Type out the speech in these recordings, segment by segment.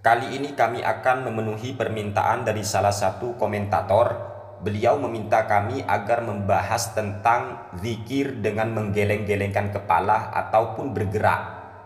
Kali ini kami akan memenuhi permintaan dari salah satu komentator. Beliau meminta kami agar membahas tentang zikir dengan menggeleng-gelengkan kepala ataupun bergerak.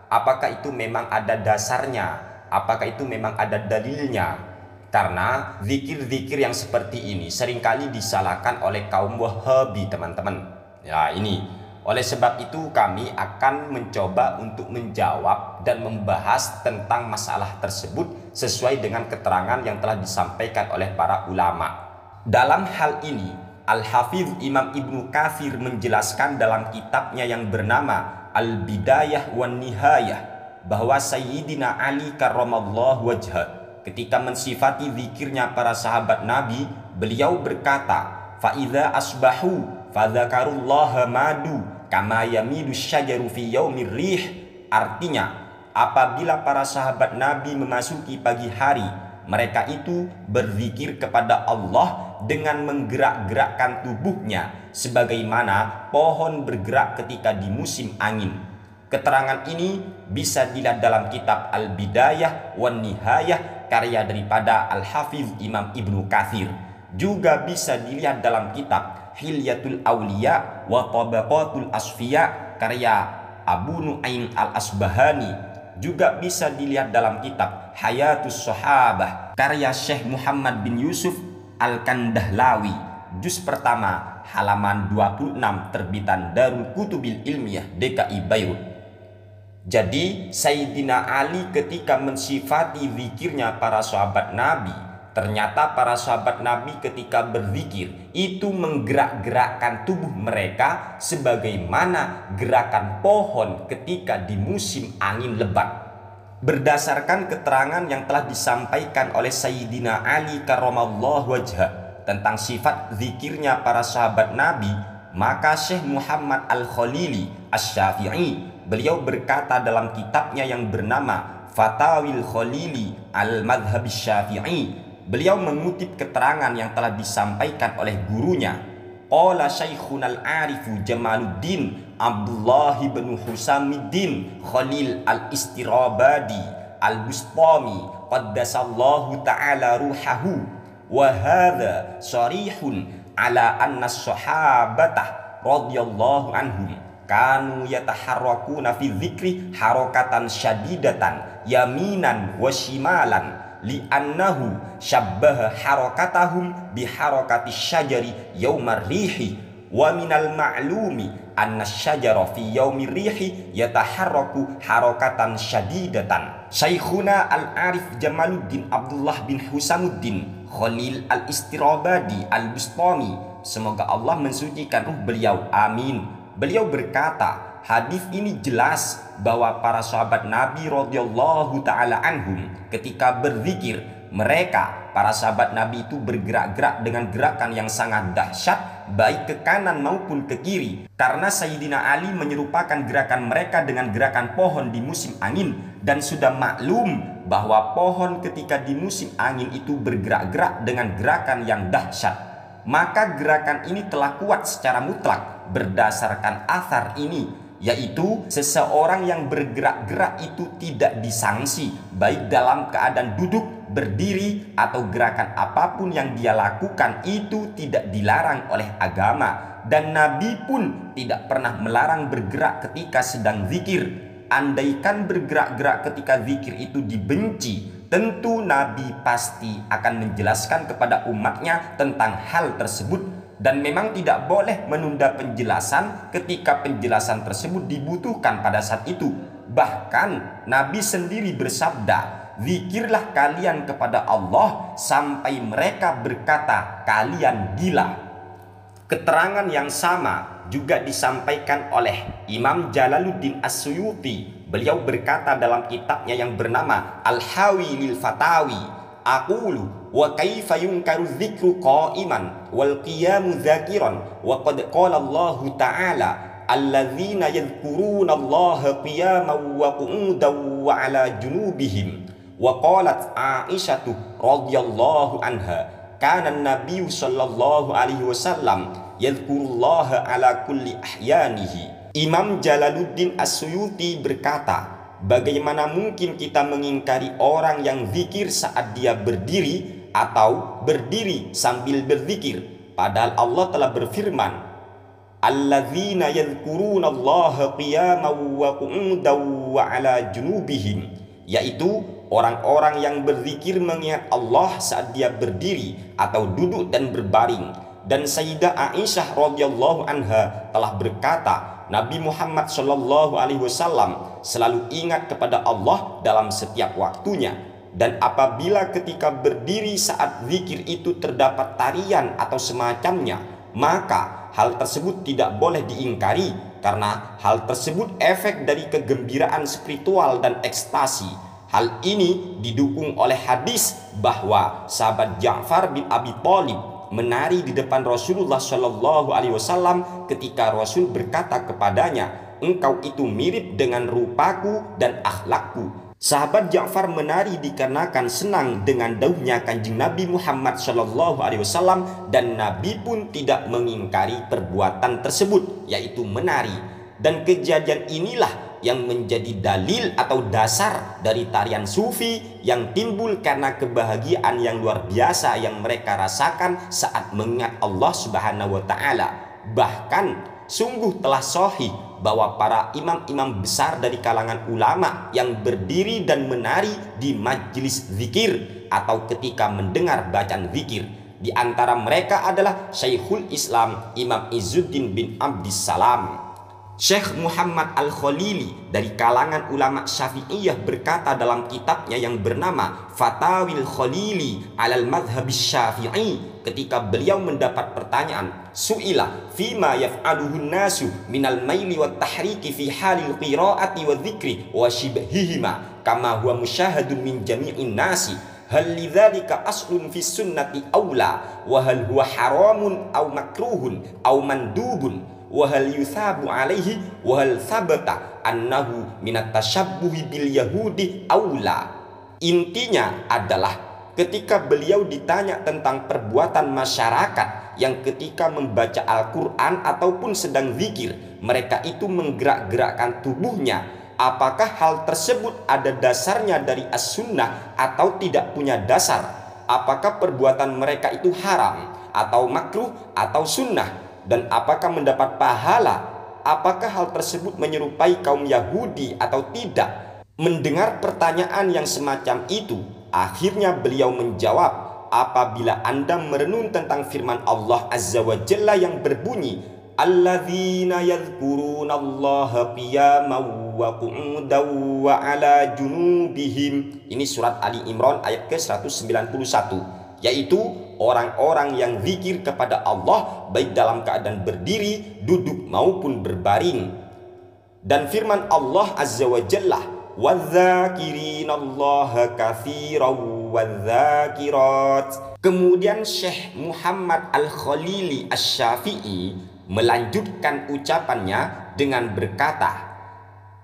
Apakah itu memang ada dasarnya? Apakah itu memang ada dalilnya? Karena zikir-zikir yang seperti ini seringkali disalahkan oleh kaum Wahabi, teman-teman. Ya, ini. Oleh sebab itu kami akan mencoba untuk menjawab dan membahas tentang masalah tersebut sesuai dengan keterangan yang telah disampaikan oleh para ulama. Dalam hal ini, Al-Hafidz Imam Ibnu Katsir menjelaskan dalam kitabnya yang bernama Al-Bidayah wan Nihayah bahwa Sayyidina Ali karramallahu wajhah ketika mensifati zikirnya para sahabat Nabi, beliau berkata, "Fa idza asbahu fadzakarullaha madu kama yamidu syajaru fi yaumir rih." Artinya, apabila para sahabat Nabi memasuki pagi hari, mereka itu berzikir kepada Allah dengan menggerak-gerakkan tubuhnya sebagaimana pohon bergerak ketika di musim angin. Keterangan ini bisa dilihat dalam kitab Al-Bidayah wan Nihayah karya daripada Al-Hafidz Imam Ibnu Katsir. Juga bisa dilihat dalam kitab Hilyatul Auliya wa Tabaqatul Asfiya karya Abu Nu'aim Al-Asbahani. Juga bisa dilihat dalam kitab Hayatus Sahabah karya Syekh Muhammad bin Yusuf Al-Kandahlawi, juz pertama halaman 26 terbitan Darul Kutubil Ilmiyah DKI Beirut. Jadi Sayyidina Ali ketika mensifati zikirnya para sahabat Nabi, ternyata para sahabat Nabi ketika berzikir itu menggerak-gerakkan tubuh mereka sebagaimana gerakan pohon ketika di musim angin lebat. Berdasarkan keterangan yang telah disampaikan oleh Sayyidina Ali karramallahu wajhah tentang sifat zikirnya para sahabat Nabi, maka Syekh Muhammad Al-Khalili Asy-Syafi'i beliau berkata dalam kitabnya yang bernama Fatawil Khalili Al-Madhhab Syafi'i, beliau mengutip keterangan yang telah disampaikan oleh gurunya. Qala Syaikhunal Arifu Jamaluddin Abdullah bin Husamiddin Khalil Al-Istirabadi Al-Bustami qaddasallahu ta'ala ruhahu, wa hadha sharihun ala anna sahabata radhiyallahu anhum kanu yataharrakuna fi dzikri harakatan syadidatan yaminan wa shimalan li'annahu syabbaha harakatahum biharakati syajari yaumar rihi, wa minal ma'lumi anna syajara fi yaumir rihi yataharraku harakatan syadidatan. Syekhuna Al-Arif Jamaluddin Abdullah bin Husamuddin Khalil Al-Istirabadi Al-Bustami, semoga Allah mensucikan ruh beliau, amin. Beliau berkata, hadis ini jelas bahwa para sahabat Nabi radhiyallahu taala anhum ketika berzikir, mereka para sahabat Nabi itu bergerak-gerak dengan gerakan yang sangat dahsyat baik ke kanan maupun ke kiri, karena Sayyidina Ali menyerupakan gerakan mereka dengan gerakan pohon di musim angin, dan sudah maklum bahwa pohon ketika di musim angin itu bergerak-gerak dengan gerakan yang dahsyat. Maka gerakan ini telah kuat secara mutlak berdasarkan athar ini, yaitu seseorang yang bergerak-gerak itu tidak disangsi baik dalam keadaan duduk, berdiri, atau gerakan apapun yang dia lakukan itu tidak dilarang oleh agama, dan Nabi pun tidak pernah melarang bergerak ketika sedang zikir. Andaikan bergerak-gerak ketika zikir itu dibenci, tentu Nabi pasti akan menjelaskan kepada umatnya tentang hal tersebut, dan memang tidak boleh menunda penjelasan ketika penjelasan tersebut dibutuhkan pada saat itu. Bahkan Nabi sendiri bersabda, "Zikirlah kalian kepada Allah sampai mereka berkata kalian gila." Keterangan yang sama juga disampaikan oleh Imam Jalaluddin As-Suyuti. Beliau berkata dalam kitabnya yang bernama Al-Hawi lil Fatawi, aqulu wa kaifa yunkaru dzikru qa'iman wal qiyamu dzakiran wa qad qala Allah ta'ala alladzina yadhkuruna Allah qiyaman wa qu'udan wa 'ala junubihim, wa qalat Aisyah radhiyallahu anha kana an-nabiy sallallahu alaihi wasallam yadhkurullaha ala kulli ahyanihi. Imam Jalaluddin As-Suyuti berkata, Bagaimana mungkin kita mengingkari orang yang zikir saat dia berdiri atau berdiri sambil berzikir? Padahal Allah telah berfirman, alladzina yadhkurunallaha qiyaman wa qu'udan wa 'ala junubihim, yaitu orang-orang yang berzikir mengingat Allah saat dia berdiri atau duduk dan berbaring. Dan Sayyidah Aisyah radhiyallahu anha telah berkata, Nabi Muhammad shallallahu alaihi wasallam selalu ingat kepada Allah dalam setiap waktunya. Dan apabila ketika berdiri saat zikir itu terdapat tarian atau semacamnya, maka hal tersebut tidak boleh diingkari, karena hal tersebut efek dari kegembiraan spiritual dan ekstasi. Hal ini didukung oleh hadis bahwa sahabat Ja'far bin Abi Thalib menari di depan Rasulullah Shallallahu Alaihi Wasallam ketika Rasul berkata kepadanya, engkau itu mirip dengan rupaku dan akhlakku. Sahabat Ja'far menari dikarenakan senang dengan daunnya Kanjeng Nabi Muhammad Shallallahu Alaihi Wasallam, dan Nabi pun tidak mengingkari perbuatan tersebut, yaitu menari. Dan kejadian inilah yang menjadi dalil atau dasar dari tarian sufi yang timbul karena kebahagiaan yang luar biasa yang mereka rasakan saat mengingat Allah Subhanahu wa Ta'ala. Bahkan sungguh telah sahih bahwa para imam-imam besar dari kalangan ulama yang berdiri dan menari di majelis zikir atau ketika mendengar bacaan zikir, di antara mereka adalah Syekhul Islam Imam Izzuddin bin Abdissalam. Syekh Muhammad Al-Khalili dari kalangan ulama Syafi'iyah berkata dalam kitabnya yang bernama Fatawil Khalili alal madhhab Syafi'i, ketika beliau mendapat pertanyaan, su'ila fima yaf'aluhu nasu minal maili wat tahriki fi halil qira'ati wa dzikri wa shibhihima kama huwa musyahadun min jami'in nasi, hal lidzalika aslun fi sunnati aula wa hal huwa haramun aw makruhun aw mandubun wa hal yuthabu alaihi wa hal thabata annahu minat tashabbuhi bil yahudi aula. Intinya adalah ketika beliau ditanya tentang perbuatan masyarakat yang ketika membaca Al-Quran ataupun sedang zikir mereka itu menggerak-gerakkan tubuhnya, apakah hal tersebut ada dasarnya dari as-sunnah atau tidak punya dasar? Apakah perbuatan mereka itu haram atau makruh atau sunnah? Dan apakah mendapat pahala? Apakah hal tersebut menyerupai kaum Yahudi atau tidak? Mendengar pertanyaan yang semacam itu, akhirnya beliau menjawab, apabila Anda merenung tentang firman Allah Azza wa Jalla yang berbunyi, alladzina yadhkurunallaha qiyaman wa qu'udan wa 'ala junubihim. Ini surat Ali Imran ayat ke-191, yaitu orang-orang yang zikir kepada Allah baik dalam keadaan berdiri, duduk maupun berbaring. Dan firman Allah Azza wa Jalla, wadzakirinallaha katsiran wadzakirat. Kemudian Syekh Muhammad Al-Khalili Asy-Syafi'i melanjutkan ucapannya dengan berkata,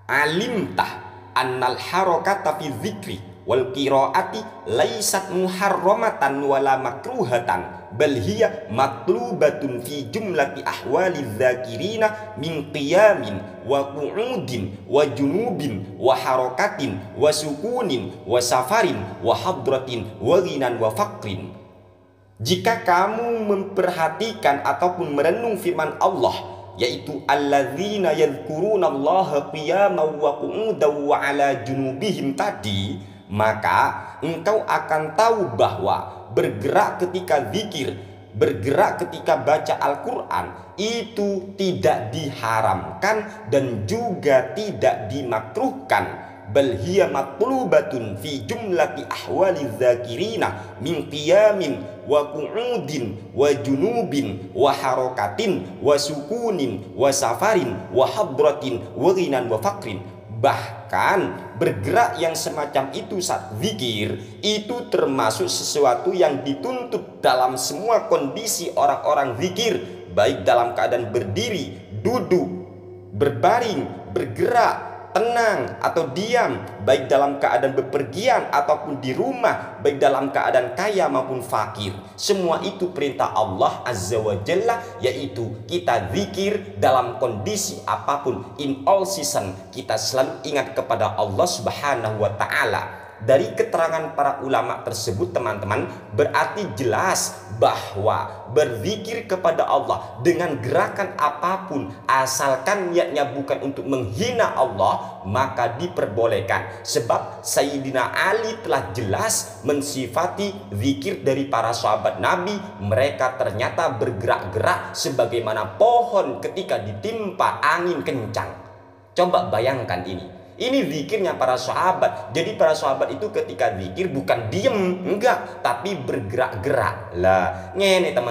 alimtah annal harakata fi dzikri wal qiraati laisat muharramatan wala makruhatan bal hiya matlubatun fi jumlati ahwali dzakirina min qiyamin wa qu'udin wa junubin wa harakatin wa sukunin wa safarin wa hadratin wa ghinan wa faqrin. Jika kamu memperhatikan ataupun merenung firman Allah, yaitu alladzina yadhkurunallaha qiyaman wa qu'udan wa 'ala junubihim tadi, maka engkau akan tahu bahwa bergerak ketika zikir, bergerak ketika baca Al-Quran itu tidak diharamkan dan juga tidak dimakruhkan. Bal hiya matlubatun fi jumlati ahwali dzakirina min qiyamin wa qu'udin wa junubin wa harakatin wa sukunin wa safarin wa hadratin wa ghinan wa faqrin. Bahkan bergerak yang semacam itu saat zikir itu termasuk sesuatu yang dituntut dalam semua kondisi orang-orang zikir, baik dalam keadaan berdiri, duduk, berbaring, bergerak, tenang atau diam, baik dalam keadaan bepergian ataupun di rumah, baik dalam keadaan kaya maupun fakir. Semua itu perintah Allah Azza wa Jalla, yaitu kita zikir dalam kondisi apapun. In all season kita selalu ingat kepada Allah Subhanahu wa Ta'ala. Dari keterangan para ulama tersebut teman-teman, berarti jelas bahwa berzikir kepada Allah dengan gerakan apapun, asalkan niatnya bukan untuk menghina Allah, maka diperbolehkan. Sebab Sayyidina Ali telah jelas mensifati zikir dari para sahabat Nabi. Mereka ternyata bergerak-gerak sebagaimana pohon ketika ditimpa angin kencang. Coba bayangkan ini. Ini zikirnya para sahabat. Jadi para sahabat itu ketika zikir bukan diem, enggak, tapi bergerak-gerak. Lah, ngene teman-teman.